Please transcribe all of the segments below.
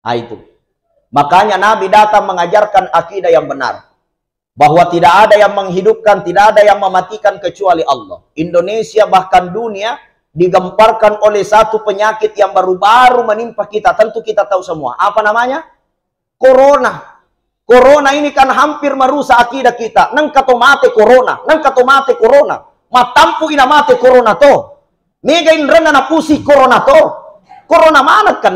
Nah, itu. Makanya Nabi datang mengajarkan akidah yang benar. Bahwa tidak ada yang menghidupkan, tidak ada yang mematikan kecuali Allah. Indonesia bahkan dunia digemparkan oleh satu penyakit yang baru-baru menimpa kita. Tentu kita tahu semua. Apa namanya? Corona. Corona ini kan hampir merusak akidah kita. Nang kato mate corona. Nang kato mate corona. Matampu ina mate corona to. Mega inrena na pusi corona to. Corona mana kan?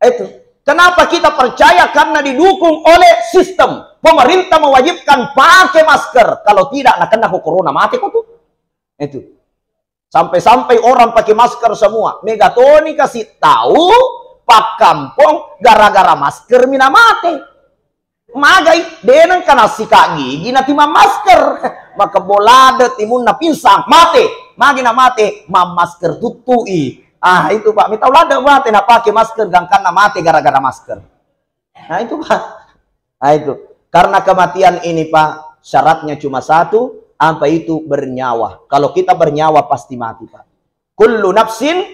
Itu. Kenapa kita percaya? Karena didukung oleh sistem. Pemerintah mewajibkan pakai masker. Kalau tidak, nak kena corona mati kok tuh. Itu. Sampai-sampai orang pakai masker semua. Megatoni kasih tahu pak kampung gara-gara masker mina mati. Magai denang kana sika gigi na timam masker. Maka bolade timun na pinsang mati. Magi na mati mam masker tutui. Ah itu Pak, minta ulada mati na pakai masker gangkan na mati gara-gara masker. Nah itu Pak. Nah itu. Karena kematian ini Pak, syaratnya cuma satu, apa itu? Bernyawa. Kalau kita bernyawa pasti mati Pak. Kullu nafsin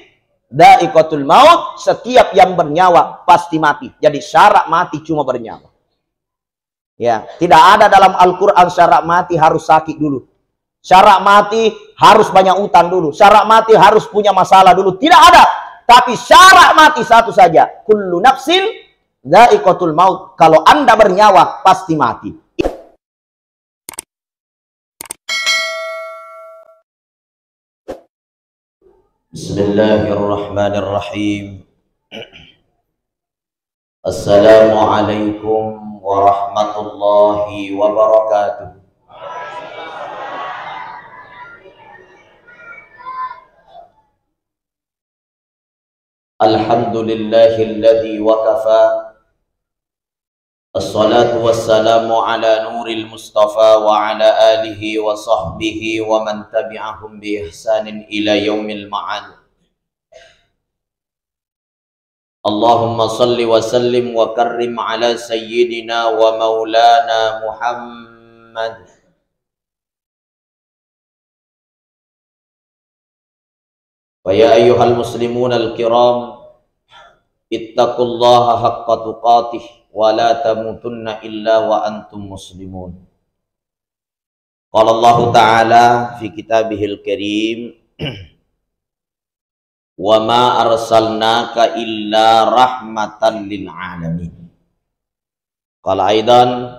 dha'iqatul maut, setiap yang bernyawa pasti mati. Jadi syarat mati cuma bernyawa. Ya, tidak ada dalam Al-Quran syarat mati harus sakit dulu. Syarat mati harus banyak utang dulu. Syarat mati harus punya masalah dulu. Tidak ada. Tapi syarat mati satu saja. Kullu nafsin dha'iqatul maut. Kalau Anda bernyawa pasti mati. Bismillahirrahmanirrahim. Assalamualaikum warahmatullahi wabarakatuh. Alhamdulillahilladzi wakafa. Assalatu wassalamu ala nuril mustafa wa ala alihi wa sahbihi wa man tabi'ahum bi ihsanin ila yaumil ma'ad. Allahumma salli wa sallim wa karrim ala sayyidina wa maulana Muhammad. Wa ya ayyuhal muslimun al-kiram, ittaqullaha haqqa tuqatih wa la tamutunna illa wa antum muslimun. Qala Allah Ta'ala fi kitabihil karim, wa ma arsalnaka illa rahmatan lil alamin. Qala aidan,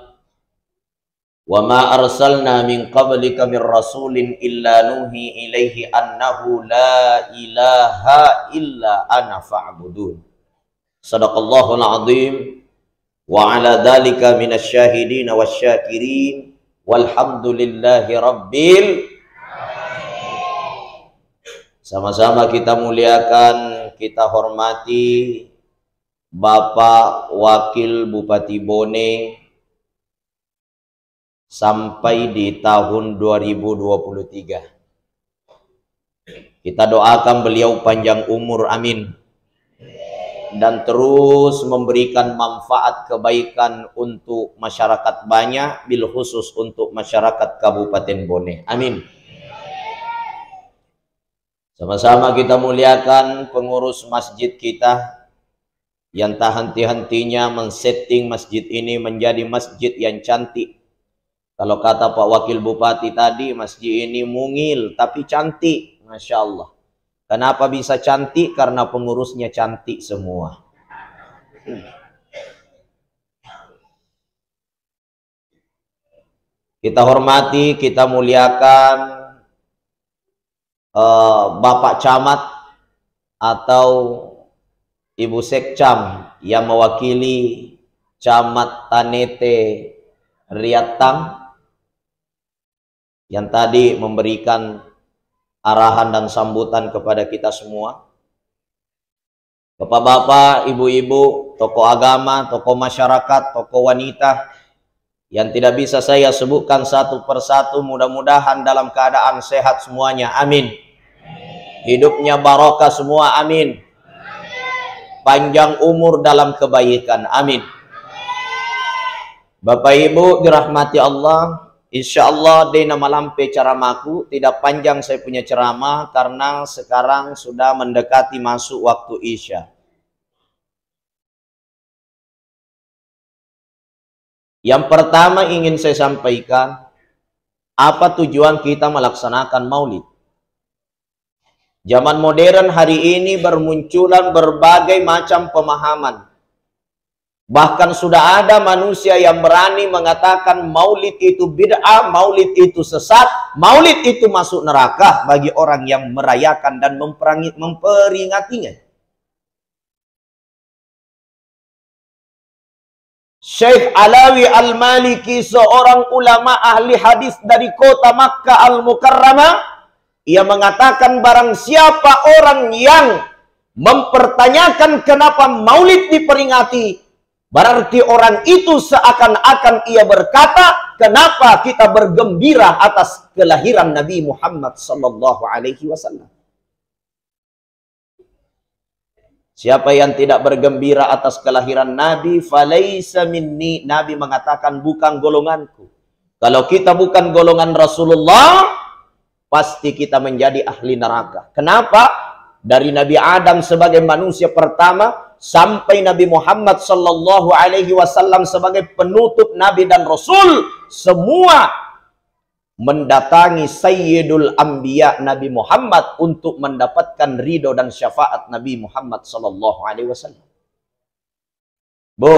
wa ma arsalna min qablika min rasulin illa nuhi ilaihi annahu la ilaha illa ana fa'budun. Sadaqallahul azim wa ala dzalika minasyahidin wasyakirin walhamdulillahi rabbil. Sama-sama kita muliakan, kita hormati Bapak Wakil Bupati Bone sampai di tahun 2023. Kita doakan beliau panjang umur, amin. Dan terus memberikan manfaat kebaikan untuk masyarakat banyak, bil khusus untuk masyarakat Kabupaten Bone, amin. Sama-sama kita muliakan pengurus masjid kita yang tak henti-hentinya men-setting masjid ini menjadi masjid yang cantik. Kalau kata Pak Wakil Bupati tadi, masjid ini mungil tapi cantik, Masya Allah. Kenapa bisa cantik? Karena pengurusnya cantik semua. Kita hormati, kita muliakan Bapak Camat atau Ibu Sekcam yang mewakili Camat Tanete Riatang yang tadi memberikan arahan dan sambutan kepada kita semua. Bapak-bapak, ibu-ibu, tokoh agama, tokoh masyarakat, tokoh wanita yang tidak bisa saya sebutkan satu persatu, mudah-mudahan dalam keadaan sehat semuanya, amin. Hidupnya barokah semua, amin. Panjang umur dalam kebaikan, amin. Bapak Ibu dirahmati Allah, insya Allah dina malampe ceramaku, tidak panjang saya punya ceramah karena sekarang sudah mendekati masuk waktu Isya. Yang pertama ingin saya sampaikan, apa tujuan kita melaksanakan maulid? Zaman modern hari ini bermunculan berbagai macam pemahaman. Bahkan sudah ada manusia yang berani mengatakan maulid itu bid'ah, maulid itu sesat, maulid itu masuk neraka bagi orang yang merayakan dan memperingatinya. Syekh Alawi Al-Maliki, seorang ulama ahli hadis dari kota Makkah Al-Mukarramah, ia mengatakan barang siapa orang yang mempertanyakan kenapa maulid diperingati, berarti orang itu seakan-akan ia berkata, kenapa kita bergembira atas kelahiran Nabi Muhammad sallallahu alaihi wasallam. Siapa yang tidak bergembira atas kelahiran Nabi, falaisa minni. Nabi mengatakan bukan golonganku. Kalau kita bukan golongan Rasulullah, pasti kita menjadi ahli neraka. Kenapa? Dari Nabi Adam sebagai manusia pertama sampai Nabi Muhammad sallallahu alaihi wasallam sebagai penutup nabi dan rasul, semua mendatangi Sayyidul Anbiya Nabi Muhammad untuk mendapatkan ridho dan syafaat Nabi Muhammad sallallahu alaihi wasallam. Bu,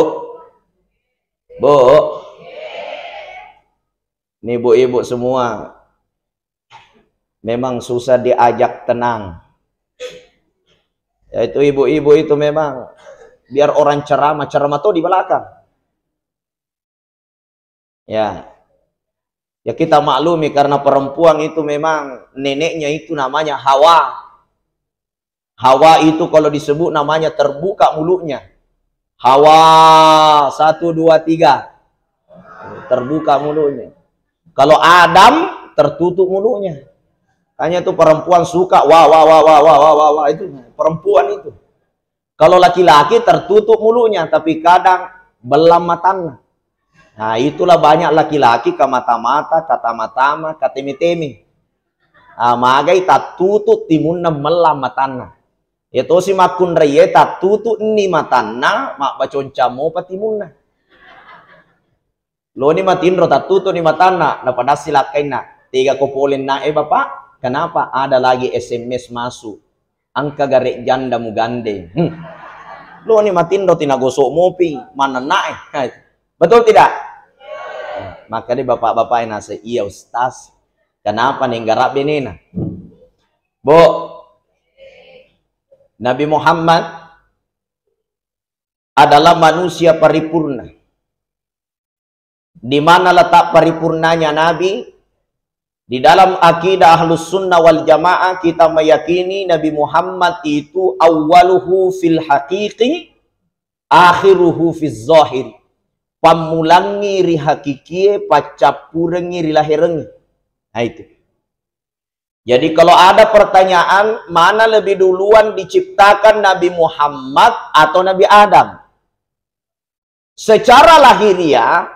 ini ibu-ibu semua memang susah diajak tenang. Yaitu ibu-ibu itu memang biar orang ceramah tuh di belakang. Ya kita maklumi karena perempuan itu memang neneknya itu namanya Hawa. Hawa itu kalau disebut namanya terbuka mulutnya. Hawa 1, 2, 3 terbuka mulutnya. Kalau Adam tertutup mulutnya. Hanya itu perempuan suka wah itu perempuan itu. Kalau laki-laki tertutup mulutnya tapi kadang belam matanya. Nah, itulah banyak laki-laki ke mata-mata, kata matama, kata temi-temi. Magai tak tutut timunna melam matana. Itu si makun raya tak tutut ni matana, mak bacon camo patimunna. Lo ni matindro tak tutut ni matana, napada silakai na. 3 kopolin na bapak, kenapa ada lagi SMS masuk? Angka garek janda mu gandeng. Lo ni matindro tinagosok mopi, mana na Betul tidak? Maka di bapak-bapak yang nasi, iya ustaz, kenapa nih garap ini? Bu, Nabi Muhammad adalah manusia paripurna. Di mana letak paripurnanya Nabi? Di dalam akidah Ahlus Sunnah wal Jamaah kita meyakini Nabi Muhammad itu awwaluhu fil haqiqi, akhiruhu fil zahiri. Pamulangi ri hakikie, pacapurengi ri lahirengi. Nah itu. Jadi kalau ada pertanyaan, mana lebih duluan diciptakan Nabi Muhammad atau Nabi Adam? Secara lahiriah,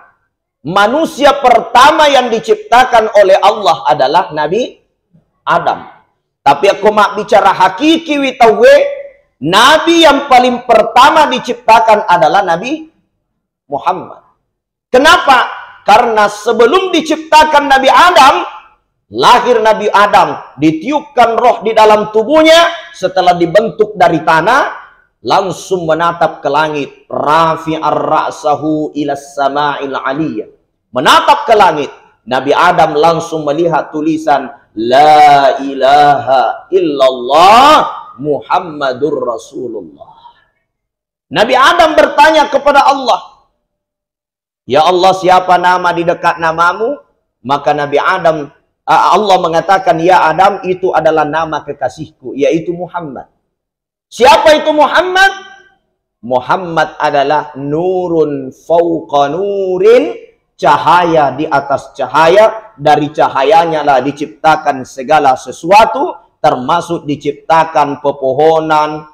manusia pertama yang diciptakan oleh Allah adalah Nabi Adam. Tapi aku mak bicara hakiki witawe, Nabi yang paling pertama diciptakan adalah Nabi Muhammad. Kenapa? Karena sebelum diciptakan Nabi Adam, lahir Nabi Adam, ditiupkan roh di dalam tubuhnya, setelah dibentuk dari tanah, langsung menatap ke langit. Rafi'ar ra'sahu ilas sama'il aliyah. Menatap ke langit. Nabi Adam langsung melihat tulisan La ilaha illallah Muhammadur Rasulullah. Nabi Adam bertanya kepada Allah, ya Allah, siapa nama di dekat namamu? Maka Nabi Adam, Allah mengatakan, ya Adam, itu adalah nama kekasihku, yaitu Muhammad. Siapa itu Muhammad? Muhammad adalah nurun fauqa nurin, cahaya di atas cahaya. Dari cahayanya lah diciptakan segala sesuatu, termasuk diciptakan pepohonan,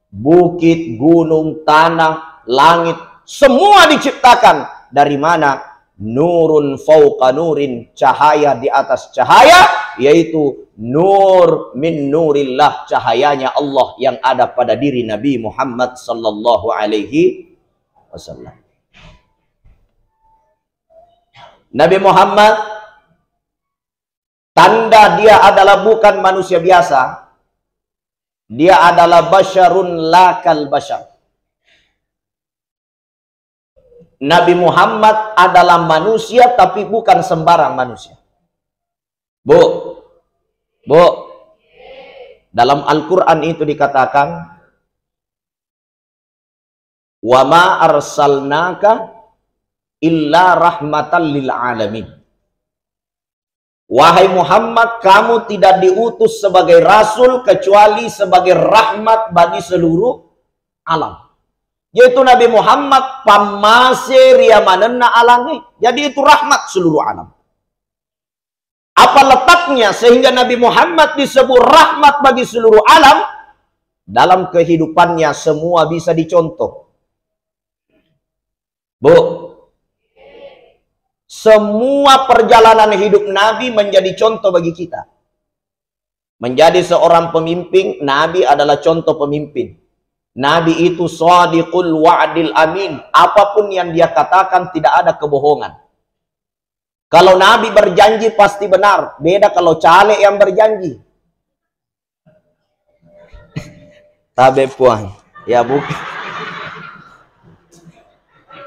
bukit, gunung, tanah, langit, semua diciptakan. Dari mana? Nurun fauqa nurin, cahaya di atas cahaya, yaitu nur min nurillah, cahayanya Allah yang ada pada diri Nabi Muhammad sallallahu alaihi wasallam. Nabi Muhammad, tanda dia adalah bukan manusia biasa. Dia adalah basyarun lakal basyar. Nabi Muhammad adalah manusia tapi bukan sembarang manusia. Bu, dalam Al-Quran itu dikatakan, wa ma arsalnaka illa rahmatan lil alamin. Wahai Muhammad, kamu tidak diutus sebagai rasul kecuali sebagai rahmat bagi seluruh alam. Yaitu Nabi Muhammad pamase riamanenna alangi. Jadi itu rahmat seluruh alam. Apa letaknya sehingga Nabi Muhammad disebut rahmat bagi seluruh alam? Dalam kehidupannya semua bisa dicontoh. Bu, semua perjalanan hidup Nabi menjadi contoh bagi kita. Menjadi seorang pemimpin, Nabi adalah contoh pemimpin. Nabi itu shadiqul wa'dil amin. Apapun yang dia katakan tidak ada kebohongan. Kalau Nabi berjanji pasti benar. Beda kalau caleg yang berjanji. Tabe puan. Ya bukan.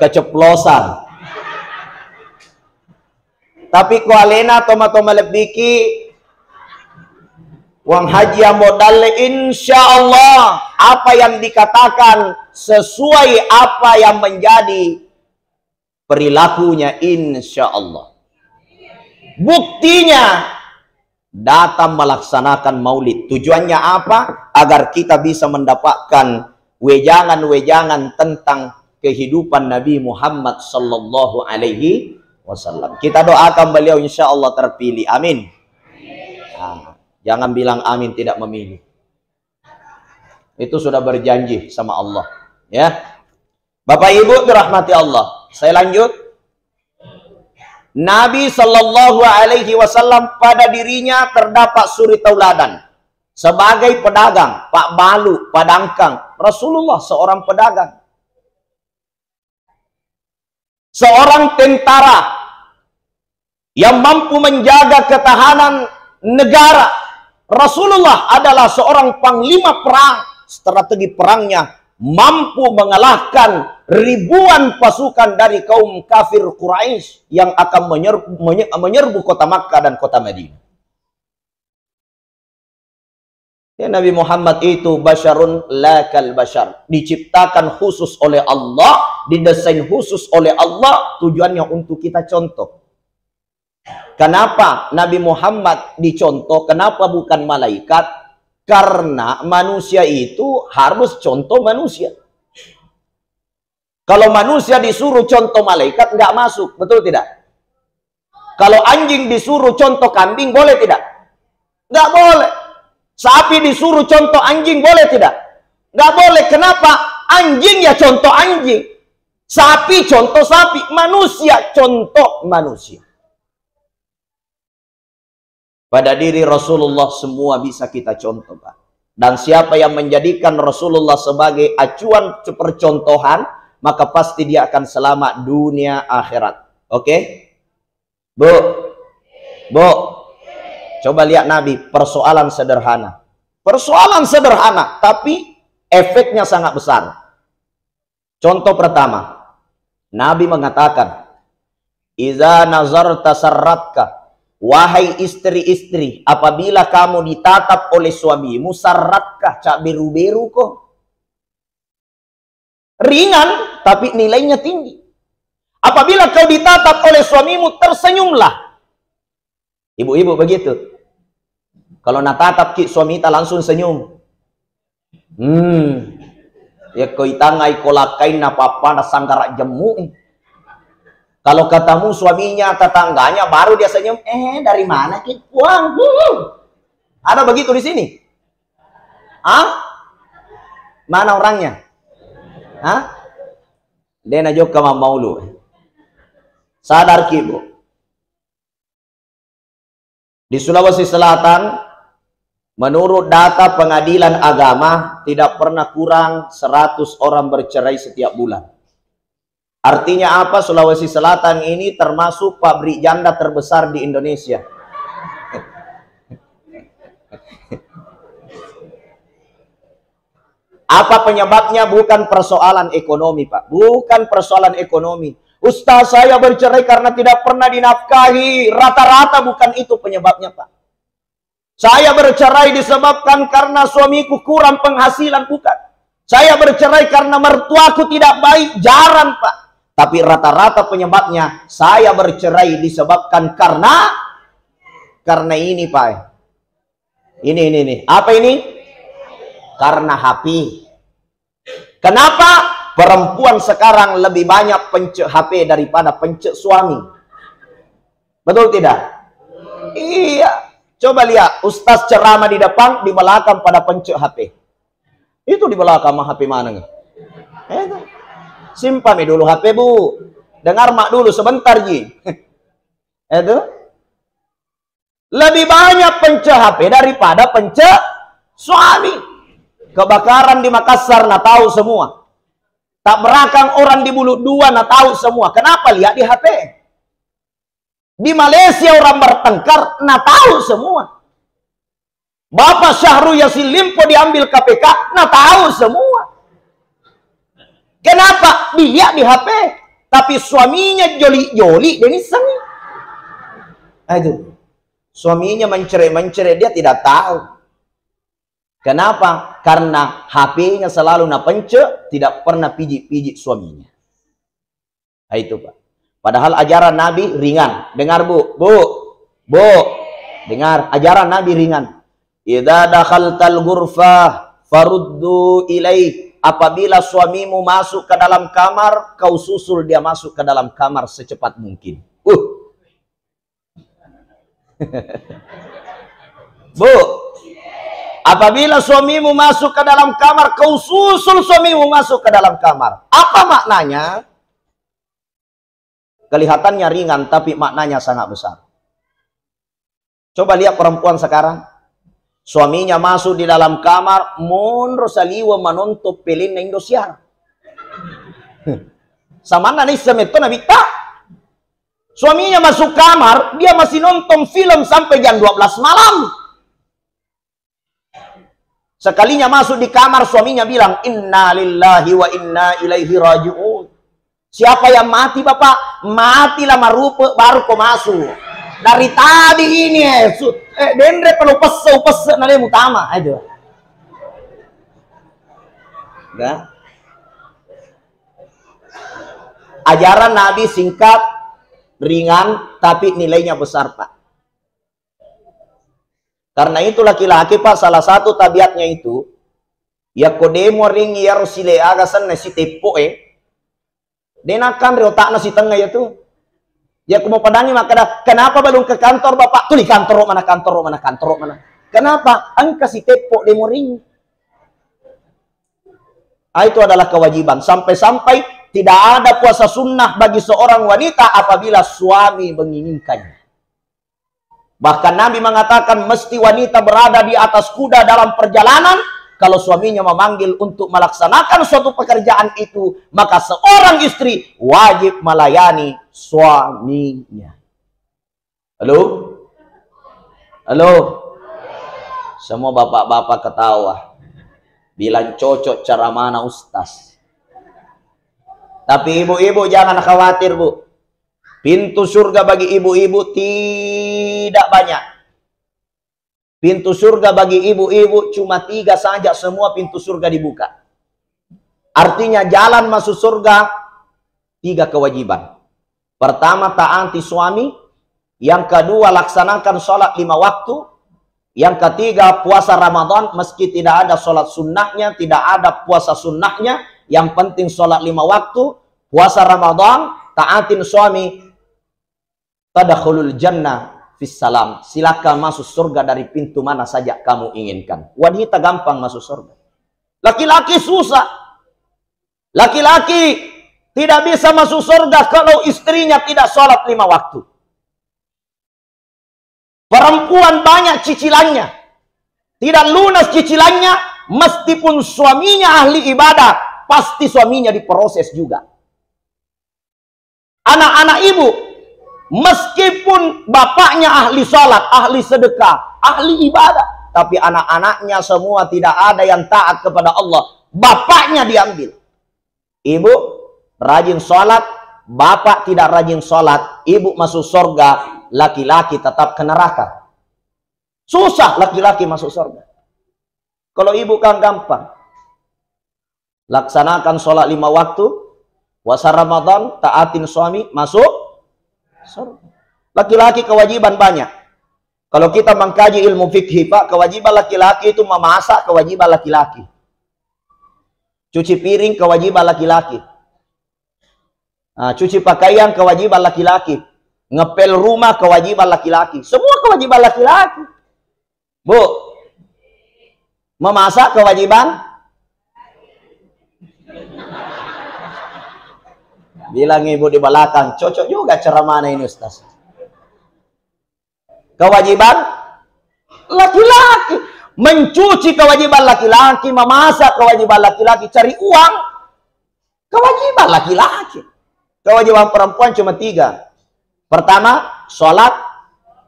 Keceplosan. Tapi kualena toma-toma lebiki wang haji yang modal, insya Allah apa yang dikatakan sesuai apa yang menjadi perilakunya, insya Allah. Buktinya datang melaksanakan maulid. Tujuannya apa? Agar kita bisa mendapatkan wejangan-wejangan tentang kehidupan Nabi Muhammad sallallahu alaihi wasallam. Kita doakan beliau insya Allah terpilih. Amin. Nah, jangan bilang amin tidak memilih. Itu sudah berjanji sama Allah. Ya, Bapak Ibu dirahmati Allah. Saya lanjut. Nabi sallallahu alaihi wasallam pada dirinya terdapat suri tauladan. Sebagai pedagang, Pak Balu, Padangkang. Rasulullah seorang pedagang. Seorang tentara yang mampu menjaga ketahanan negara. Rasulullah adalah seorang panglima perang. Strategi perangnya mampu mengalahkan ribuan pasukan dari kaum kafir Quraisy yang akan menyerbu kota Makkah dan kota Madinah. Ya, Nabi Muhammad itu basyarun lakal basyar. Diciptakan khusus oleh Allah, didesain khusus oleh Allah, tujuannya untuk kita contoh. Kenapa Nabi Muhammad dicontoh? Kenapa bukan malaikat? Karena manusia itu harus contoh manusia. Kalau manusia disuruh contoh malaikat, nggak masuk. Betul tidak? Kalau anjing disuruh contoh kambing, boleh tidak? Nggak boleh. Sapi disuruh contoh anjing, boleh tidak? Nggak boleh. Kenapa? Anjing ya contoh anjing. Sapi contoh sapi. Manusia contoh manusia. Pada diri Rasulullah semua bisa kita contoh, Pak. Dan siapa yang menjadikan Rasulullah sebagai acuan percontohan, maka pasti dia akan selamat dunia akhirat. Oke? Bu, coba lihat Nabi, persoalan sederhana. Persoalan sederhana, tapi efeknya sangat besar. Contoh pertama, Nabi mengatakan, "Iza nazarta sarratka." Wahai istri-istri, apabila kamu ditatap oleh suamimu, sarratkah, cak beru-beru kok. Ringan, tapi nilainya tinggi. Apabila kau ditatap oleh suamimu, tersenyumlah. Ibu-ibu begitu. Kalau natatap ki suami kita langsung senyum. Ya kau itangai kolakain apa-apa na sanggarak jemu. Kalau ketemu suaminya, tetangganya, baru dia senyum. Dari mana ki? Puang. Ada begitu di sini? Mana orangnya? Dena juga mau lu. Sadar ki, Bu. Di Sulawesi Selatan, menurut data pengadilan agama, tidak pernah kurang 100 orang bercerai setiap bulan. Artinya apa? Sulawesi Selatan ini termasuk pabrik janda terbesar di Indonesia. Apa penyebabnya? Bukan persoalan ekonomi, Pak. Bukan persoalan ekonomi. Ustaz, saya bercerai karena tidak pernah dinafkahi. Rata-rata bukan itu penyebabnya, Pak. Saya bercerai disebabkan karena suamiku kurang penghasilan, bukan. Saya bercerai karena mertuaku tidak baik, jarang, Pak. Tapi rata-rata penyebabnya, saya bercerai disebabkan karena ini, Pak. Ini. Apa ini? Karena HP. Kenapa? Perempuan sekarang lebih banyak pencet HP daripada pencet suami. Betul tidak? Iya. Coba lihat, ustaz ceramah di depan, di belakang pada pencet HP. Itu di belakang HP mana nih? Simpan dulu HP, Bu. Dengar mak dulu sebentar, Ji. Itu. Lebih banyak pencet HP daripada pencet suami. Kebakaran di Makassar, nah tahu semua. Tabrakan orang di Bulut Dua, nah tahu semua. Kenapa? Lihat di HP. Di Malaysia orang bertengkar, nah tahu semua. Bapak Syahrul Yassin Limpo diambil KPK, nah tahu semua. Kenapa? Dia di HP. Tapi suaminya joli-joli, dia iseng. Aduh. Suaminya mencerai, dia tidak tahu. Kenapa? Karena HP-nya selalu pencet, tidak pernah pijit-pijit suaminya. Nah, itu, Pak. Padahal ajaran Nabi ringan. Dengar, Bu. Dengar, ajaran Nabi ringan. Idza dakhaltal ghurfah faruddu ilaih. Apabila suamimu masuk ke dalam kamar, kau susul dia masuk ke dalam kamar secepat mungkin. Bu, apabila suamimu masuk ke dalam kamar, kau susul suamimu masuk ke dalam kamar. Apa maknanya? Kelihatannya ringan, tapi maknanya sangat besar. Coba lihat perempuan sekarang. Suaminya masuk di dalam kamar, mundur saliwa menonton pelin na Indosiar. Sama nani semeto nabi tak. Suaminya masuk kamar, dia masih nonton film sampai jam 12 malam. Sekalinya masuk di kamar, suaminya bilang, Inna lillahi wa inna ilaihi raji'un. Siapa yang mati, Bapak? Matilah marupa baru kau masuk. Dari tadi ini dendre perlu pese nale utama aja. Enggak. Ajaran Nabi singkat, ringan, tapi nilainya besar, Pak. Karena itu laki-laki, Pak, salah satu tabiatnya itu ya kodemo ring ya rosile agasan na si tepo denakan reotak na si tengah ya tuh. Ya mau padangi maka kenapa belum ke kantor, Bapak? Tuh di kantor mana. Kenapa? Angka si tepo demo ring. Itu adalah kewajiban. Sampai-sampai tidak ada puasa sunnah bagi seorang wanita apabila suami menginginkannya. Bahkan Nabi mengatakan mesti wanita berada di atas kuda dalam perjalanan. Kalau suaminya memanggil untuk melaksanakan suatu pekerjaan itu, maka seorang istri wajib melayani suaminya. Halo? Semua bapak-bapak ketawa. Bilang cocok cara mana ustaz. Tapi ibu-ibu jangan khawatir, Bu. Pintu surga bagi ibu-ibu tidak banyak. Pintu surga bagi ibu-ibu cuma 3 saja, semua pintu surga dibuka. Artinya jalan masuk surga 3 kewajiban. Pertama, taati suami. Yang kedua, laksanakan sholat 5 waktu. Yang ketiga, puasa Ramadan meski tidak ada sholat sunnahnya, tidak ada puasa sunnahnya. Yang penting sholat 5 waktu, puasa Ramadan, taatin suami. Tadkhulul jannah fissalam. Silakan masuk surga dari pintu mana saja kamu inginkan. Wanita gampang masuk surga. Laki-laki susah. Laki-laki tidak bisa masuk surga kalau istrinya tidak sholat 5 waktu. Perempuan banyak cicilannya. Tidak lunas cicilannya. Meskipun suaminya ahli ibadah, pasti suaminya diproses juga. Anak-anak ibu, meskipun bapaknya ahli salat, ahli sedekah, ahli ibadah, tapi anak-anaknya semua tidak ada yang taat kepada Allah. Bapaknya diambil. Ibu rajin salat, bapak tidak rajin salat, ibu masuk surga, laki-laki tetap ke neraka. Susah laki-laki masuk surga. Kalau ibu kan gampang. Laksanakan sholat 5 waktu, puasa Ramadan, taatin suami, masuk surga. Laki-laki kewajiban banyak. Kalau kita mengkaji ilmu fikih, Pak, kewajiban laki-laki itu memasak, kewajiban laki-laki. Cuci piring, kewajiban laki-laki. Nah, cuci pakaian, kewajiban laki-laki. Ngepel rumah, kewajiban laki-laki. Semua kewajiban laki-laki. Bu, memasak kewajiban? Bilang ibu di belakang, cocok juga ceramah ini Ustaz. Kewajiban laki-laki. Mencuci kewajiban laki-laki, memasak kewajiban laki-laki, cari uang kewajiban laki-laki. Kewajiban perempuan cuma 3. Pertama, sholat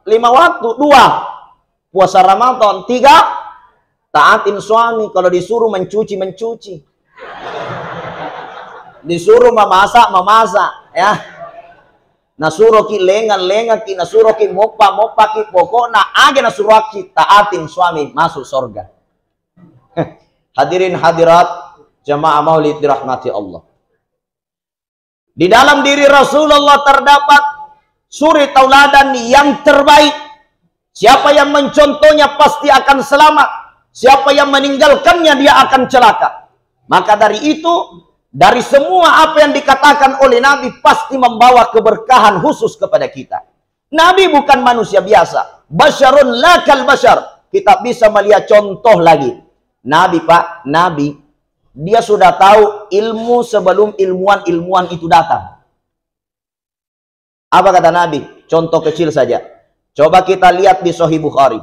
5 waktu. 2, puasa Ramadan. 3, taatin suami. Kalau disuruh mencuci, mencuci. Disuruh memasak, memasak, ya. Nasuruh ki lengan ki, nasuruh ki mopa ki, pokoknya aja nasuruh ki taatin suami masuk surga. Hadirin hadirat jamaah maulid dirahmati Allah. Di dalam diri Rasulullah terdapat suri tauladan yang terbaik. Siapa yang mencontohnya pasti akan selamat. Siapa yang meninggalkannya dia akan celaka. Maka dari itu, dari semua apa yang dikatakan oleh Nabi pasti membawa keberkahan khusus kepada kita. Nabi bukan manusia biasa. Basyarun lakal basyar. Kita bisa melihat contoh lagi. Nabi, Pak, Nabi, dia sudah tahu ilmu sebelum ilmuwan-ilmuwan itu datang. Apa kata Nabi? Contoh kecil saja. Coba kita lihat di Sahih Bukhari.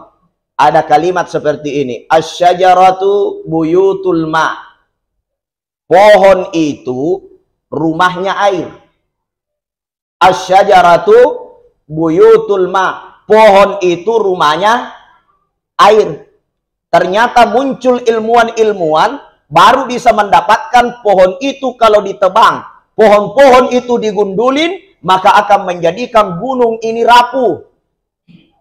Ada kalimat seperti ini. Asy-syajaratu buyutul ma'. Pohon itu rumahnya air. Asy-syajaratu buyutul ma. Pohon itu rumahnya air. Ternyata muncul ilmuwan-ilmuwan baru bisa mendapatkan pohon itu kalau ditebang. Pohon-pohon itu digundulin, maka akan menjadikan gunung ini rapuh.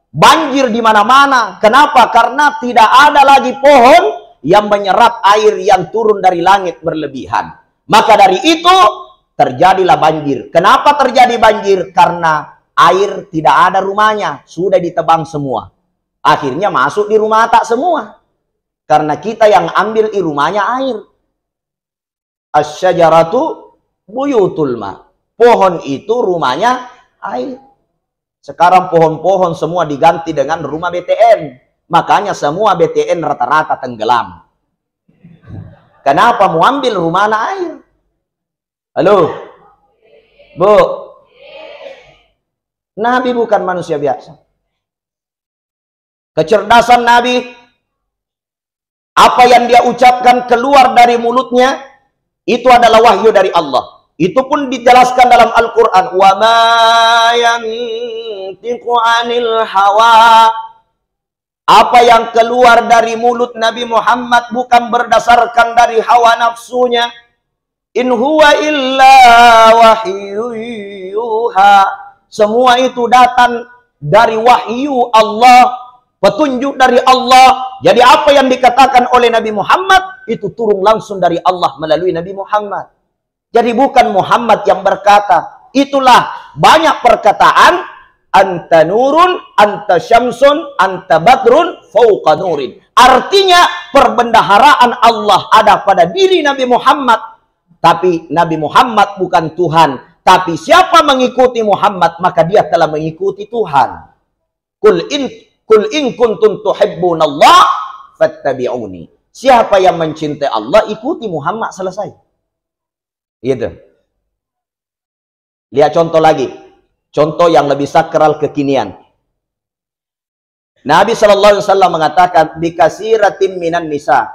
Banjir di mana-mana. Kenapa? Karena tidak ada lagi pohon yang menyerap air yang turun dari langit berlebihan. Maka dari itu terjadilah banjir. Kenapa terjadi banjir? Karena air tidak ada rumahnya, sudah ditebang semua. Akhirnya masuk di rumah tak semua. Karena kita yang ambil di rumahnya air. Asy-syajaratu buyutul ma. Pohon itu rumahnya air. Sekarang pohon-pohon semua diganti dengan rumah BTN. Makanya semua BTN rata-rata tenggelam. Kenapa mau ambil rumah air? Halo? Bu? Nabi bukan manusia biasa. Kecerdasan Nabi, apa yang dia ucapkan keluar dari mulutnya, itu adalah wahyu dari Allah. Itu pun dijelaskan dalam Al-Quran. Wa ma yantiqu 'anil hawa. Apa yang keluar dari mulut Nabi Muhammad bukan berdasarkan dari hawa nafsunya. In huwa illa wahyu yuha. Semua itu datang dari wahyu Allah, petunjuk dari Allah. Jadi apa yang dikatakan oleh Nabi Muhammad itu turun langsung dari Allah melalui Nabi Muhammad. Jadi bukan Muhammad yang berkata. Itulah banyak perkataan. Anta nurun, anta syamsun, anta badrun, fauqa nurin. Artinya perbendaharaan Allah ada pada diri Nabi Muhammad. Tapi Nabi Muhammad bukan Tuhan. Tapi siapa mengikuti Muhammad, maka dia telah mengikuti Tuhan. Kul in kuntum tuhibbunallah fattabi'uni. Siapa yang mencintai Allah, ikuti Muhammad, selesai. Gitu. Lihat contoh lagi. Contoh yang lebih sakral kekinian. Nabi SAW mengatakan, bikasiratim minan nisa.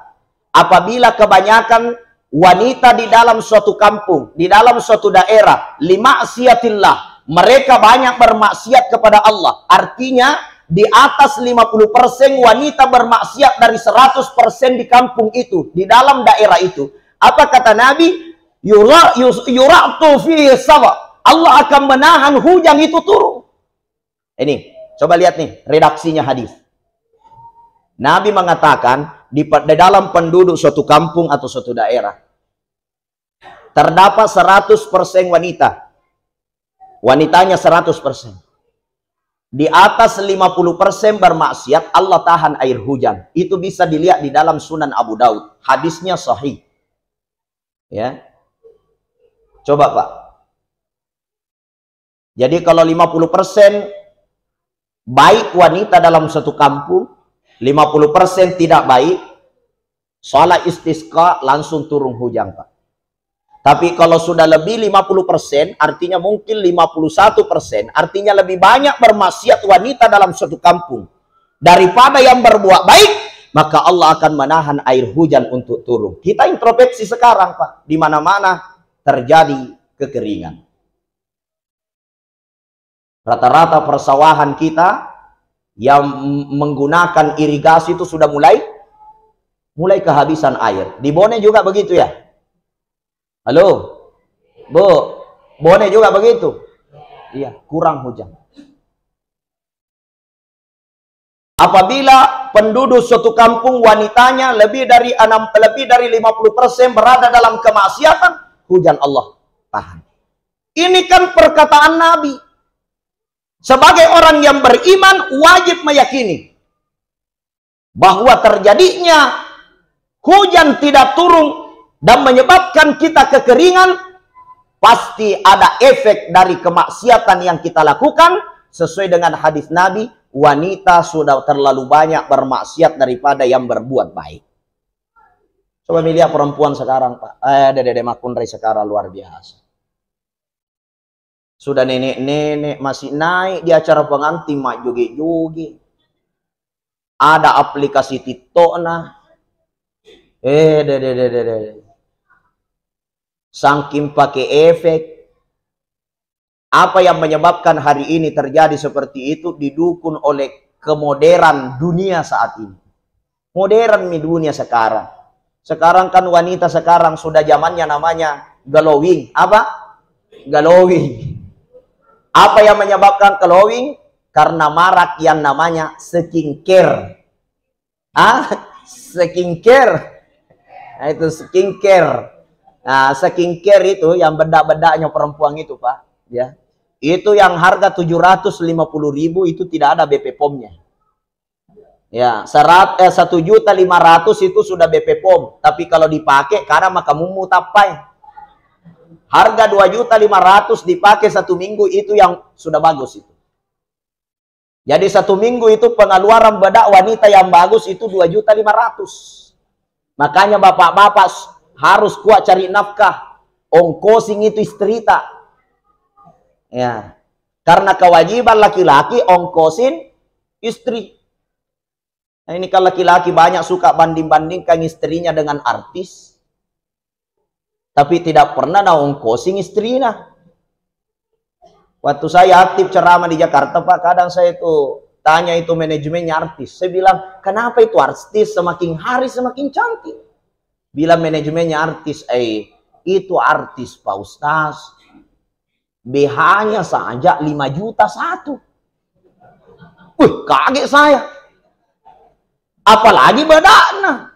Apabila kebanyakan wanita di dalam suatu kampung, di dalam suatu daerah, lima'siyatillah, mereka banyak bermaksiat kepada Allah. Artinya di atas 50% wanita bermaksiat dari 100% di kampung itu, di dalam daerah itu. Apa kata Nabi? Yura'tu fihi sawa. Allah akan menahan hujan itu turun. Ini, coba lihat nih redaksinya hadis. Nabi mengatakan di dalam penduduk suatu kampung atau suatu daerah terdapat 100% wanita. Wanitanya 100%. Di atas 50% bermaksiat, Allah tahan air hujan. Itu bisa dilihat di dalam Sunan Abu Daud. Hadisnya sahih. Ya. Coba Pak. Jadi kalau 50% baik wanita dalam suatu kampung, 50% tidak baik, sholat istisqa langsung turun hujan Pak. Tapi kalau sudah lebih 50%, artinya mungkin 51%, artinya lebih banyak bermaksiat wanita dalam suatu kampung daripada yang berbuat baik, maka Allah akan menahan air hujan untuk turun. Kita introspeksi sekarang Pak, di mana-mana terjadi kekeringan. Rata-rata persawahan kita yang menggunakan irigasi itu sudah mulai kehabisan air. Di Bone juga begitu ya? Halo? Bu, Bone juga begitu? Iya, kurang hujan. Apabila penduduk suatu kampung wanitanya lebih dari 50% berada dalam kemaksiatan, hujan Allah tahan. Ini kan perkataan Nabi. Sebagai orang yang beriman wajib meyakini bahwa terjadinya hujan tidak turun dan menyebabkan kita kekeringan, pasti ada efek dari kemaksiatan yang kita lakukan. Sesuai dengan hadis Nabi, wanita sudah terlalu banyak bermaksiat daripada yang berbuat baik. Coba lihat perempuan sekarang Pak, dede makundrai sekarang luar biasa. Sudah nenek-nenek masih naik di acara pengantin mak joget-joget. Ada aplikasi TikTok nah. Saking pakai efek. Apa yang menyebabkan hari ini terjadi seperti itu didukung oleh kemoderan dunia saat ini. Modern di dunia sekarang. Sekarang kan wanita sekarang sudah zamannya namanya glowing. Apa? Glowing. Apa yang menyebabkan glowing? Karena marak yang namanya skincare. Skincare. Nah, itu skincare. Nah, skincare itu yang bedak-bedaknya perempuan itu, Pak. Ya. Itu yang harga 750.000 itu tidak ada BP POM-nya. Ya, 1.500.000 itu sudah BP POM. Tapi kalau dipakai karena maka mumu tapai. Harga 2.500.000 dipakai 1 minggu itu yang sudah bagus itu. Jadi 1 minggu itu pengeluaran bedak wanita yang bagus itu 2.500.000. Makanya bapak-bapak harus kuat cari nafkah. Ongkosin itu istri tak. Ya. Karena kewajiban laki-laki ongkosin istri. Nah, ini kan laki-laki banyak suka banding-bandingkan istrinya dengan artis. Tapi tidak pernah ongkosin istrinya. Waktu saya aktif ceramah di Jakarta, Pak, kadang saya itu tanya itu manajemennya artis. Saya bilang, kenapa itu artis semakin hari semakin cantik? Bilang manajemennya artis, itu artis Pak Ustaz. BH-nya saja 5 juta satu. Kaget saya. Apalagi bedaknya.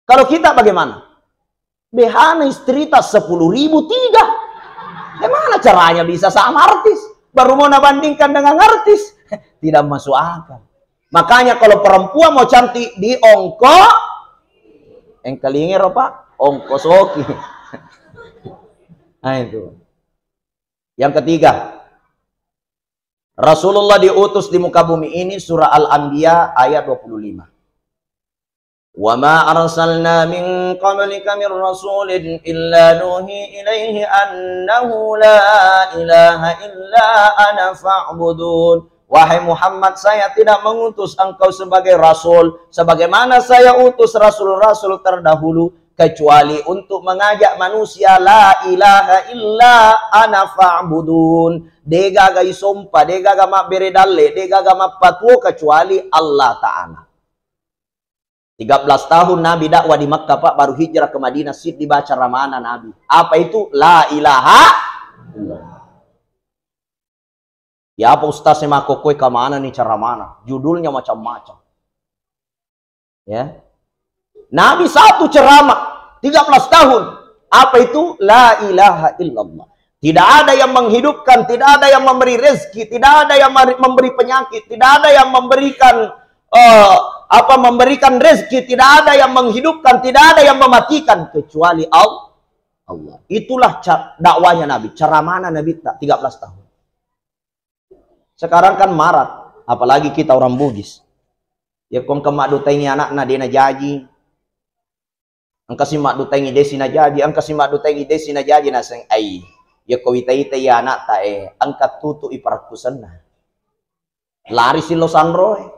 Kalau kita bagaimana? BH istri tas 10.000 tidak. Gimana caranya bisa sama artis? Baru mau nabandingkan dengan artis. Tidak masuk akal. Makanya kalau perempuan mau cantik di ongko, engkelingir apa? Ongko soki. Nah itu. Yang ketiga, Rasulullah diutus di muka bumi ini, surah Al-Anbiya ayat 25. Wa ma arsalna min qablika min rasulin illa nuhi ilaihi annahu la ilaha illa ana fa'budun. Wahai Muhammad, saya tidak mengutus engkau sebagai rasul sebagaimana saya utus rasul-rasul terdahulu, kecuali untuk mengajak manusia la ilaha illa ana fa'budun. Dega gai sumpah, dega gama beredalle, dega gama patuo kecuali Allah Ta'ala. 13 tahun Nabi dakwah di Makkah, Pak, baru hijrah ke Madinah. Sid dibaca ramana Nabi. Apa itu? La ilaha illallah. Ya apa ustaznya makokoi ke mana nih cara mana? Judulnya macam-macam. Ya. Nabi satu ceramah 13 tahun. Apa itu? La ilaha illallah. Tidak ada yang menghidupkan, tidak ada yang memberi rezeki, tidak ada yang memberi penyakit, tidak ada yang memberikan memberikan rezeki, tidak ada yang menghidupkan, tidak ada yang mematikan kecuali Allah. Itulah dakwanya Nabi. Ceramah Nabi 13 tahun. Sekarang kan marat, apalagi kita orang Bugis. Ya kong kemak dutengi anak na dena jaji. Angka simak dutengi desi na jaji, angka simak dutengi desi na jaji na seng ai. Ya ko ita ya anak ta angkat tutu iparkusan na. Lari silo sanroy.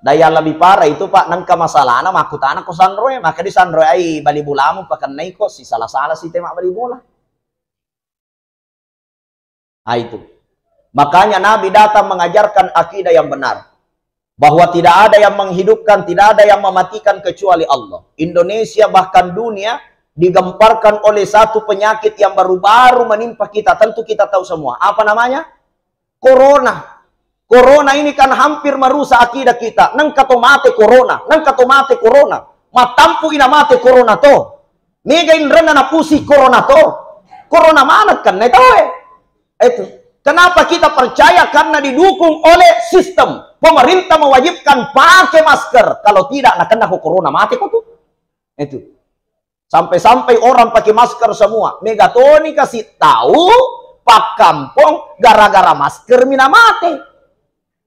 Daya lebih parah itu Pak, nangka masalah na makutana ko sanroy, maka di sanroy ai bali bulamu pakan nai ko si salah-salah si tema bali bola. Itu. Makanya Nabi datang mengajarkan akidah yang benar. Bahwa tidak ada yang menghidupkan, tidak ada yang mematikan kecuali Allah. Indonesia bahkan dunia digemparkan oleh satu penyakit yang baru-baru menimpa kita. Tentu kita tahu semua. Apa namanya? Corona. Corona ini kan hampir merusak akidah kita. Nang kato mate corona. Nang kato mate corona. Matampu ina mate corona to. Mega inrena na pusi corona to. Corona mana kan? Itu. Kenapa kita percaya? Karena didukung oleh sistem. Pemerintah mewajibkan pakai masker. Kalau tidak, nak kena corona mati kok tuh. Itu. Sampai-sampai orang pakai masker semua. Megatoni kasih tahu Pak Kampung gara-gara masker mina mati.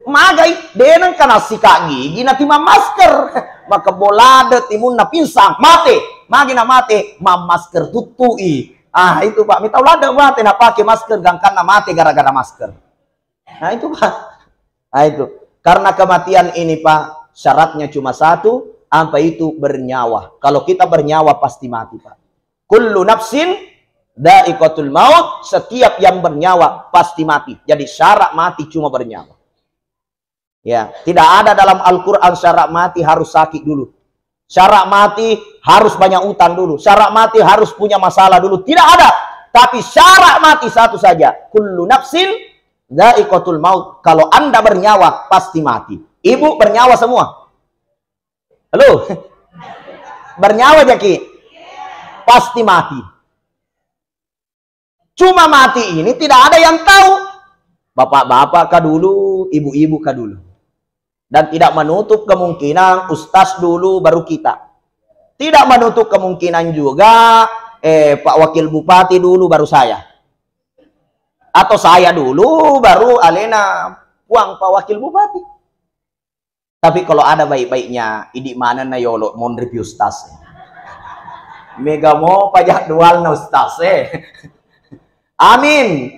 Magai denang kana sika gigi na timam masker. Maka bolade timun na pinsang mati. Magi na mati mam masker tutui. Itu Pak, mitau lada mati na pakai masker gangkan na mati gara-gara masker. Nah itu Pak. Itu. Karena kematian ini Pak, syaratnya cuma satu, apa itu? Bernyawa. Kalau kita bernyawa pasti mati Pak. Kullu nafsin dha'iqatul maut, setiap yang bernyawa pasti mati. Jadi syarat mati cuma bernyawa. Ya, tidak ada dalam Al-Qur'an syarat mati harus sakit dulu. Syarat mati harus banyak utang dulu. Syarat mati harus punya masalah dulu. Tidak ada. Tapi syarat mati satu saja. Kullu nafsin dha'iqatul maut. Kalau Anda bernyawa pasti mati. Ibu bernyawa semua. Halo? Bernyawa Jaki? Pasti mati. Cuma mati ini tidak ada yang tahu. Bapak-bapak kah dulu, ibu-ibu kah dulu. Dan tidak menutup kemungkinan ustaz dulu baru kita. Tidak menutup kemungkinan juga Pak Wakil Bupati dulu baru saya. Atau saya dulu baru Alena Puang Pak Wakil Bupati. Tapi kalau ada baik-baiknya, idi mana na yolo mon review ustaz. Mega mo pajak dual na ustaz Amin.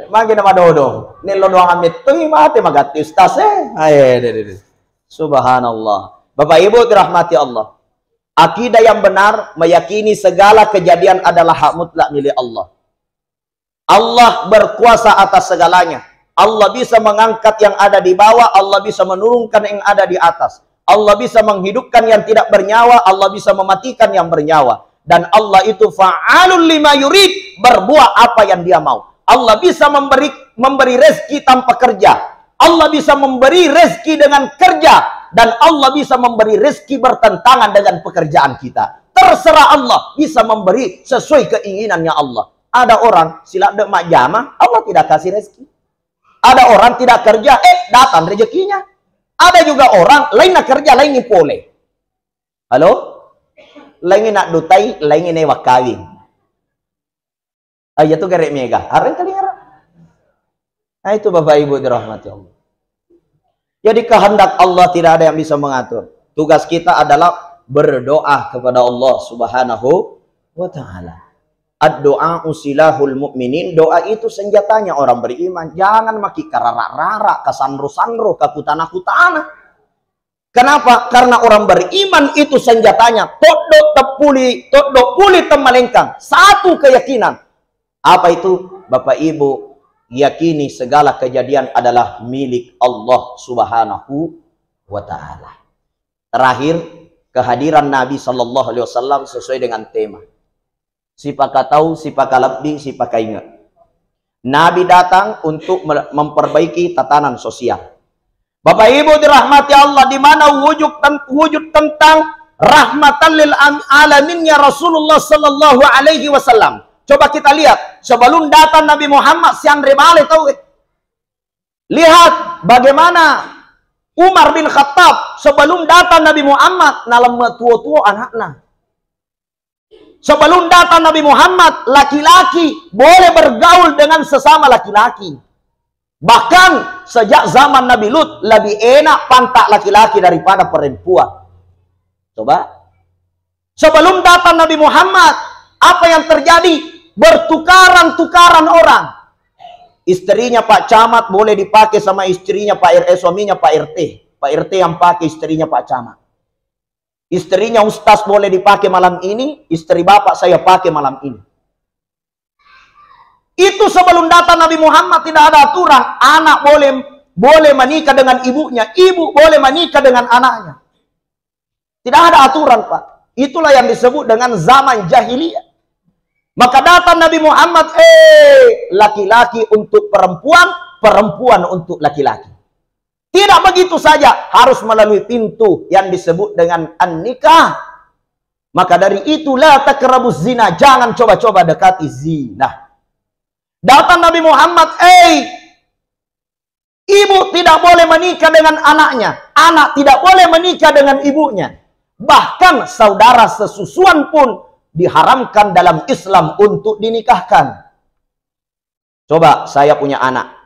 Magi nama dodo. Nilo doang amit tuh mati magati ustaz Subhanallah. Bapak Ibu dirahmati Allah. Akidah yang benar meyakini segala kejadian adalah hak mutlak milik Allah. Allah berkuasa atas segalanya. Allah bisa mengangkat yang ada di bawah, Allah bisa menurunkan yang ada di atas. Allah bisa menghidupkan yang tidak bernyawa, Allah bisa mematikan yang bernyawa. Dan Allah itu fa'alul lima yurid, berbuat apa yang dia mau. Allah bisa memberi rezeki tanpa kerja. Allah bisa memberi rezeki dengan kerja. Dan Allah bisa memberi rezeki bertentangan dengan pekerjaan kita. Terserah Allah bisa memberi sesuai keinginannya Allah. Ada orang silak dek mak jamah, Allah tidak kasih rezeki. Ada orang tidak kerja, datang rezekinya. Ada juga orang lain nak kerja, lain pole. Halo? Lain nak dutai, lain newak kawin. Itu gerek mega. Areng kali ngarang. Nah itu Bapak Ibu dirahmati Allah. Jadi kehendak Allah tidak ada yang bisa mengatur. Tugas kita adalah berdoa kepada Allah Subhanahu wa Ta'ala. Ad-doa usilahul mu'minin. Doa itu senjatanya orang beriman. Jangan maki kararak-rarak, kasandro-sandro, kakutana-kutana. Kenapa? Karena orang beriman itu senjatanya todok puli temalengkang. Satu keyakinan. Apa itu? Bapak Ibu, yakini segala kejadian adalah milik Allah Subhanahu wa Ta'ala. Terakhir, kehadiran Nabi Sallallahu Alaihi Wasallam sesuai dengan tema. Sipaka tahu, sipaka lebih, sipaka ingat. Nabi datang untuk memperbaiki tatanan sosial. Bapak Ibu dirahmati Allah, di mana wujud tentang rahmatan lil alaminnya Rasulullah Sallallahu Alaihi Wasallam. Coba kita lihat, sebelum datang Nabi Muhammad siang remale tahu. Lihat bagaimana Umar bin Khattab sebelum datang Nabi Muhammad nalam tua-tua anaknya. Sebelum datang Nabi Muhammad, laki-laki boleh bergaul dengan sesama laki-laki. Bahkan sejak zaman Nabi Lut lebih enak pantak laki-laki daripada perempuan. Coba. Sebelum datang Nabi Muhammad, apa yang terjadi? Bertukaran-tukaran orang. Istrinya Pak Camat boleh dipakai sama istrinya suaminya Pak RT. Pak RT yang pakai istrinya Pak Camat. Istrinya Ustaz boleh dipakai malam ini, istri bapak saya pakai malam ini. Itu sebelum datang Nabi Muhammad tidak ada aturan. Anak boleh menikah dengan ibunya, ibu boleh menikah dengan anaknya. Tidak ada aturan, Pak. Itulah yang disebut dengan zaman jahiliyah. Maka datang Nabi Muhammad, laki-laki untuk perempuan, perempuan untuk laki-laki. Tidak begitu saja, harus melalui pintu yang disebut dengan an-nikah. Maka dari itu, la taqrabuz zina, jangan coba-coba dekati zina. Datang Nabi Muhammad, ibu tidak boleh menikah dengan anaknya, anak tidak boleh menikah dengan ibunya. Bahkan saudara sesusuan pun diharamkan dalam Islam untuk dinikahkan. Coba saya punya anak,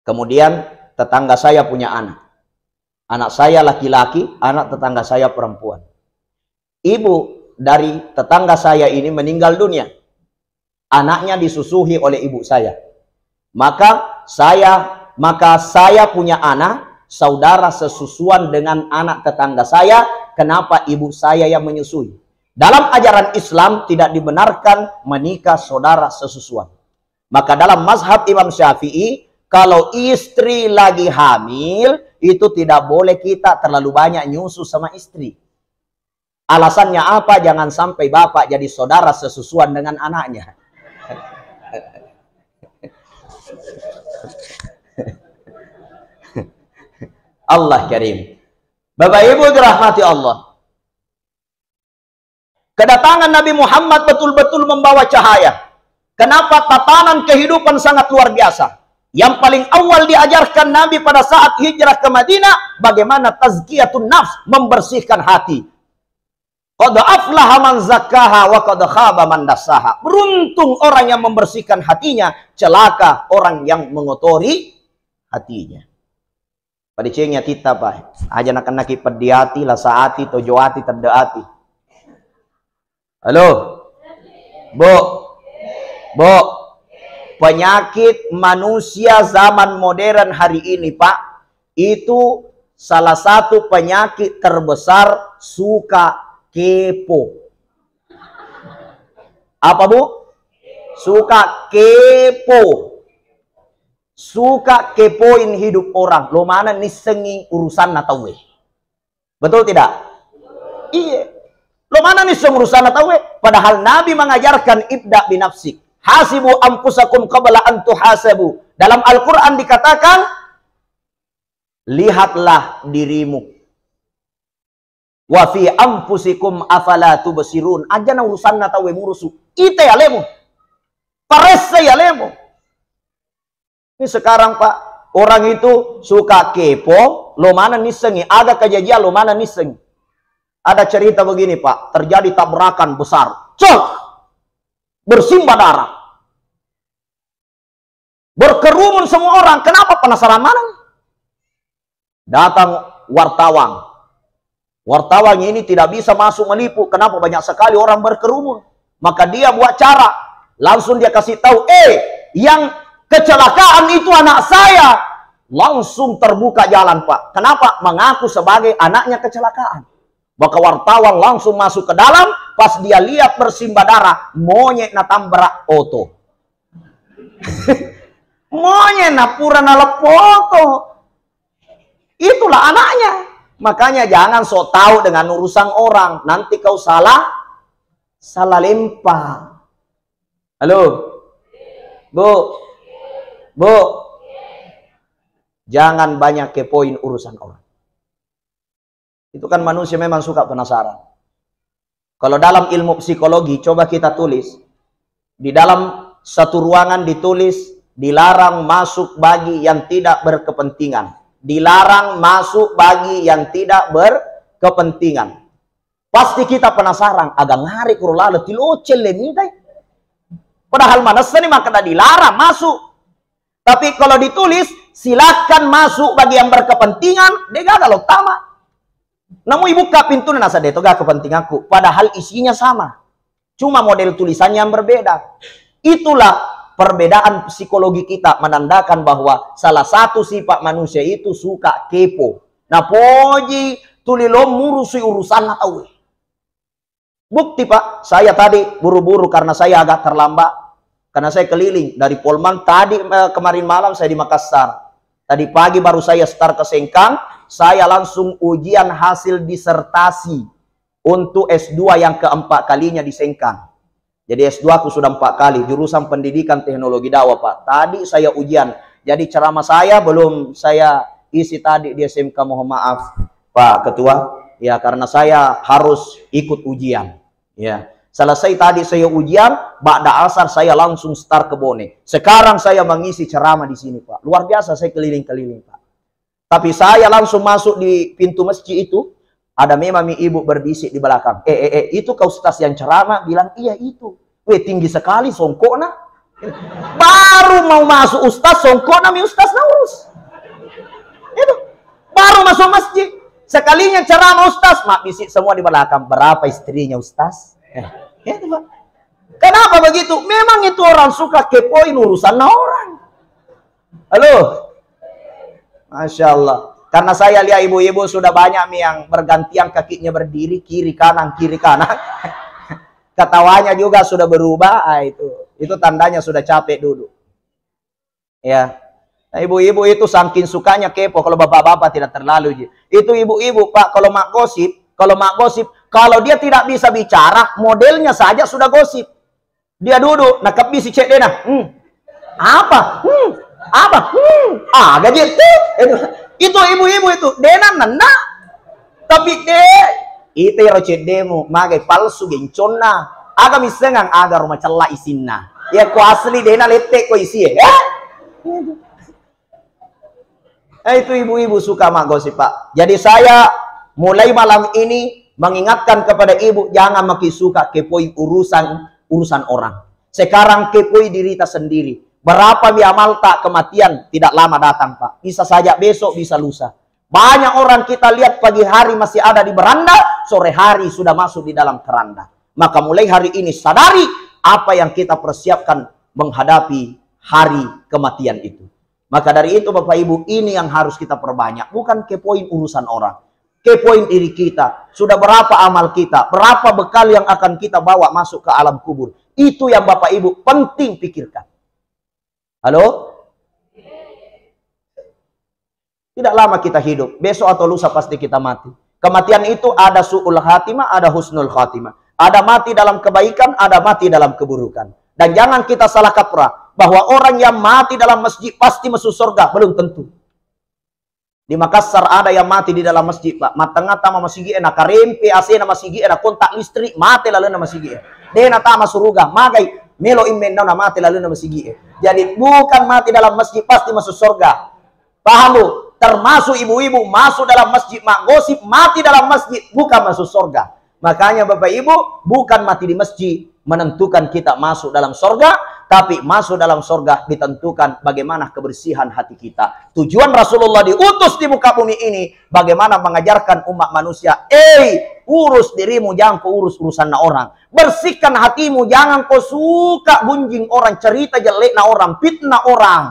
kemudian tetangga saya punya anak. Anak saya laki-laki, anak tetangga saya perempuan. Ibu dari tetangga saya ini meninggal dunia. Anaknya disusui oleh ibu saya. Maka saya punya anak, saudara sesusuan dengan anak tetangga saya. Kenapa ibu saya yang menyusui? Dalam ajaran Islam tidak dibenarkan menikah saudara sesusuan. Maka dalam mazhab Imam Syafi'i, kalau istri lagi hamil, itu tidak boleh kita terlalu banyak nyusu sama istri. Alasannya apa? Jangan sampai bapak jadi saudara sesusuan dengan anaknya. Allah Karim. Bapak Ibu dirahmati Allah. Kedatangan Nabi Muhammad betul-betul membawa cahaya. Kenapa? Tatanan kehidupan sangat luar biasa. Yang paling awal diajarkan Nabi pada saat hijrah ke Madinah, bagaimana tazkiyatun nafs, membersihkan hati. Qad aflaha man zakkaha wa qad khaba man dassaha. Beruntung orang yang membersihkan hatinya, celaka orang yang mengotori hatinya. Pada cengnya kita, Pak. Aja nak pediati, lasaati, tojoati, terdaati. Halo? Bu. Penyakit manusia zaman modern hari ini, Pak, itu salah satu penyakit terbesar, suka kepo. Apa, Bu? Suka kepo. Suka kepoin hidup orang. Lo mana nisengi urusan natawe. Betul tidak? Iya. Lo mana niseng urusan natawe? Padahal Nabi mengajarkan ibda binafsik. Hasibu anfusakum qabla an tuhasabu. Dalam Al-Quran dikatakan, lihatlah dirimu. Wa fi anfusikum afala tubsirun. Aja na urusan na tawe murusu. Ite ya lemo. Parese ya lemo. Ini sekarang, Pak, orang itu suka kepo, lo mana nisengi, ada kejadian lo mana nisengi. Ada cerita begini, Pak, terjadi tabrakan besar. Cok! Bersimbah darah. Berkerumun semua orang. Kenapa? Penasaran mana? Datang wartawan. Wartawan ini tidak bisa masuk meliput. Kenapa? Banyak sekali orang berkerumun. Maka dia buat cara. Langsung dia kasih tahu, yang kecelakaan itu anak saya. langsung terbuka jalan, Pak. Kenapa? Mengaku sebagai anaknya kecelakaan. Maka wartawan langsung masuk ke dalam, pas dia lihat bersimbah darah, monyet na tambrak oto. Monyet na pura na lepoto. Itulah anaknya. Makanya jangan sok tahu dengan urusan orang, nanti kau salah lempar. Halo? Bu, jangan banyak kepoin urusan orang. Itu kan manusia memang suka penasaran. Kalau dalam ilmu psikologi, coba kita tulis. Di dalam satu ruangan ditulis, dilarang masuk bagi yang tidak berkepentingan. Dilarang masuk bagi yang tidak berkepentingan. Pasti kita penasaran, agak ngari kurulala tilocel lemitai. Padahal manasa ini maka dilarang masuk. Tapi kalau ditulis, silakan masuk bagi yang berkepentingan, dia gagal utama. Namun ibu buka pintu nasa deto gak kepentinganku. Padahal isinya sama. Cuma model tulisannya yang berbeda. Itulah perbedaan psikologi kita menandakan bahwa salah satu sifat manusia itu suka kepo. Nah poji tulilo murusi urusan atau bukti, Pak, saya tadi buru-buru karena saya agak terlambat. Karena saya keliling dari Polman tadi, kemarin malam saya di Makassar. Tadi pagi baru saya start ke Sengkang, saya langsung ujian hasil disertasi untuk S2 yang keempat kalinya di Sengkang. Jadi S2 aku sudah 4 kali, jurusan pendidikan teknologi dakwah, Pak. Tadi saya ujian, jadi ceramah saya belum saya isi tadi di SMK, mohon maaf Pak Ketua. Ya karena saya harus ikut ujian. Ya. Selesai tadi saya ujian, ba'da asar saya langsung start ke Bone. Sekarang saya mengisi ceramah di sini, Pak. Luar biasa saya keliling-keliling, Pak. Tapi saya langsung masuk di pintu masjid itu, ada memang ibu berbisik di belakang. Itu kau ustaz yang ceramah? Bilang, iya itu. Weh, tinggi sekali, songkokna. Baru mau masuk ustaz, songkokna mi ustaz naurus. Itu. Baru masuk masjid. Sekalinya ceramah ustaz, mak bisik semua di belakang. Berapa istrinya ustaz? Itu, Pak. Kenapa begitu? Memang itu orang suka kepoin urusan orang. Halo? Masya Allah. Karena saya lihat ibu-ibu sudah banyak yang bergantian kakinya berdiri, kiri kanan, kiri kanan. Ketawanya juga sudah berubah. Itu tandanya sudah capek duduk. Ya. Nah, ibu-ibu itu saking sukanya kepo. Kalau bapak-bapak tidak terlalu. Itu ibu-ibu, Pak, kalau mak gosip, kalau dia tidak bisa bicara, modelnya saja sudah gosip. Dia duduk, nakap bisi cek dia nah. Apa? Apa? Gaji itu ibu-ibu itu. Dena nana. Tapi itu yang rocet demo, magai palsu genconna. Aga misengang aga rumah celah isinna. Ya ku asli dena letek ku isi ya. Itu ibu-ibu suka mak gosip, Pak. Jadi saya mulai malam ini mengingatkan kepada ibu, jangan makin suka kepoi urusan orang. Sekarang kepoi diri kita sendiri. Berapa biamal tak kematian tidak lama datang, Pak. Bisa saja besok, bisa lusa. Banyak orang kita lihat pagi hari masih ada di beranda, sore hari sudah masuk di dalam keranda. Maka mulai hari ini sadari apa yang kita persiapkan menghadapi hari kematian itu. Maka dari itu Bapak Ibu, ini yang harus kita perbanyak. Bukan kepoin urusan orang. Kepoin diri kita. Sudah berapa amal kita? Berapa bekal yang akan kita bawa masuk ke alam kubur? Itu yang Bapak Ibu penting pikirkan. Halo? Tidak lama kita hidup. Besok atau lusa pasti kita mati. Kematian itu ada su'ul khatimah, ada husnul khatimah. Ada mati dalam kebaikan, ada mati dalam keburukan. Dan jangan kita salah kaprah bahwa orang yang mati dalam masjid pasti masuk surga. Belum tentu. Di Makassar ada yang mati di dalam masjid, Pak. Matang-matang sama masjid, enak karempe, AC nama masjid, enak kontak listrik, mati lalu nama masjid. Dia nak tama suruga, magai melo imen na mati lalu nama masjid. Jadi bukan mati dalam masjid pasti masuk surga. Paham Bu? Termasuk ibu-ibu masuk dalam masjid, mak gosip mati dalam masjid, bukan masuk surga. Makanya Bapak Ibu, bukan mati di masjid menentukan kita masuk dalam surga, tapi masuk dalam surga ditentukan bagaimana kebersihan hati kita. Tujuan Rasulullah diutus di muka bumi ini bagaimana mengajarkan umat manusia, urus dirimu, jangan kau urus urusan orang. Bersihkan hatimu, jangan kau suka gunjing orang, cerita jelek na orang, fitnah orang.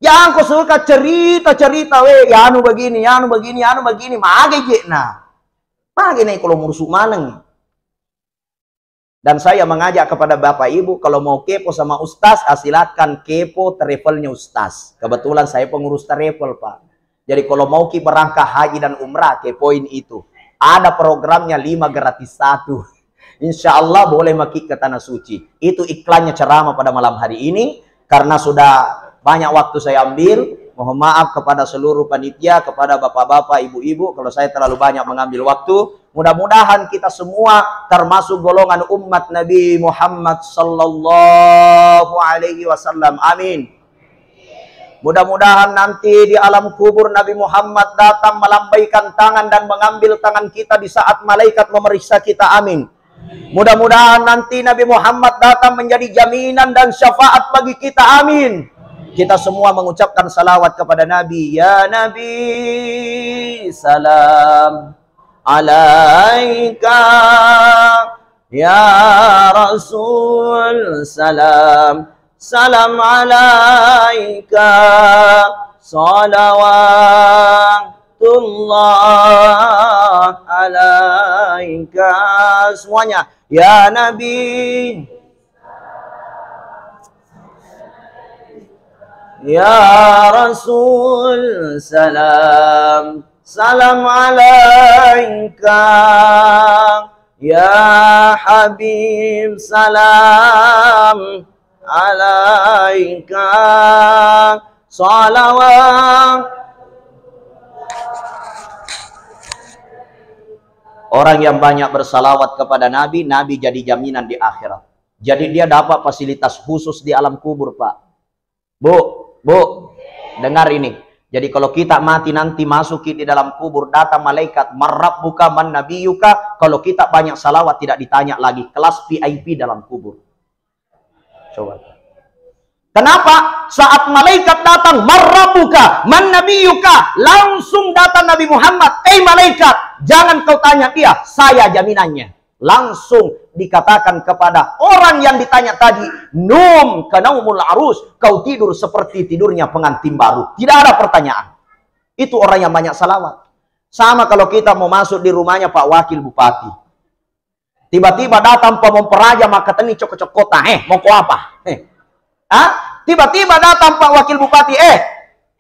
Yang kau suka cerita-cerita, ya anu begini, ya anu begini, ya anu begini, mage jekna. Mage nih kalau mursuk maneng. Dan saya mengajak kepada Bapak Ibu, kalau mau kepo sama Ustaz, silakan kepo travelnya Ustaz. Kebetulan saya pengurus travel, Pak. Jadi kalau mau ki berangkat haji dan umrah, kepoin itu. Ada programnya 5 gratis 1. Insya Allah boleh maki ke Tanah Suci. Itu iklannya ceramah pada malam hari ini. Karena sudah banyak waktu saya ambil. Mohon maaf kepada seluruh panitia, kepada bapak-bapak, ibu-ibu, kalau saya terlalu banyak mengambil waktu. Mudah-mudahan kita semua termasuk golongan umat Nabi Muhammad sallallahu alaihi wasallam. Amin. Mudah-mudahan nanti di alam kubur Nabi Muhammad datang melambaikan tangan dan mengambil tangan kita di saat malaikat memeriksa kita. Amin. Mudah-mudahan nanti Nabi Muhammad datang menjadi jaminan dan syafaat bagi kita. Amin. Kita semua mengucapkan salawat kepada Nabi. Ya Nabi, salam alaika. Ya Rasul, salam. Salam alaika. Salawatullah alaika. Semuanya. Ya Nabi. Ya Rasul, salam. Salam alaika. Ya Habib, salam alaika. Salawat. Orang yang banyak bersalawat kepada Nabi, Nabi jadi jaminan di akhirat. Jadi dia dapat fasilitas khusus di alam kubur, Pak. Bu, dengar ini. Jadi kalau kita mati nanti masuki di dalam kubur, datang malaikat, marrabbuka man nabiyuka. Kalau kita banyak salawat tidak ditanya lagi, kelas VIP dalam kubur. Coba. Kenapa? Saat malaikat datang, marrabbuka man nabiyuka, langsung datang Nabi Muhammad. Malaikat, jangan kau tanya dia, saya jaminannya. Langsung dikatakan kepada orang yang ditanya tadi, num kanaumul arus, kau tidur seperti tidurnya pengantin baru. Tidak ada pertanyaan. Itu orang yang banyak salawat. Sama kalau kita mau masuk di rumahnya Pak Wakil Bupati. Tiba-tiba datang pemperaja maka teni cokot kota. Mau kau apa? Tiba-tiba datang Pak Wakil Bupati.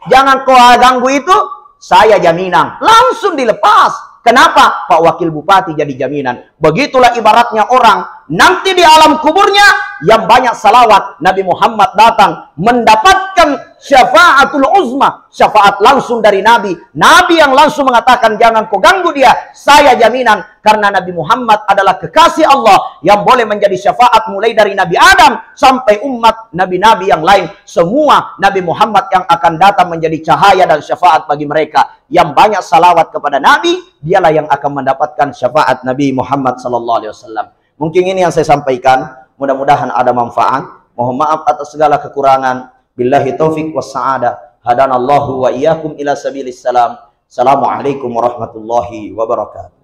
Jangan kau ganggu itu. Saya jaminan. Langsung dilepas. Kenapa? Pak Wakil Bupati jadi jaminan. Begitulah ibaratnya orang nanti di alam kuburnya yang banyak salawat. Nabi Muhammad datang mendapatkan syafaatul uzma. Syafaat langsung dari Nabi. Nabi yang langsung mengatakan jangan kau ganggu dia. Saya jaminan. Karena Nabi Muhammad adalah kekasih Allah yang boleh menjadi syafaat mulai dari Nabi Adam sampai umat Nabi-Nabi yang lain. Semua Nabi Muhammad yang akan datang menjadi cahaya dan syafaat bagi mereka. Yang banyak salawat kepada Nabi, dialah yang akan mendapatkan syafaat Nabi Muhammad SAW. Mungkin ini yang saya sampaikan. Mudah-mudahan ada manfaat. Mohon maaf atas segala kekurangan. Billahi taufiq wassa'adah. Hadanallahu wa iyyakum ila sabilis salam. Assalamualaikum warahmatullahi wabarakatuh.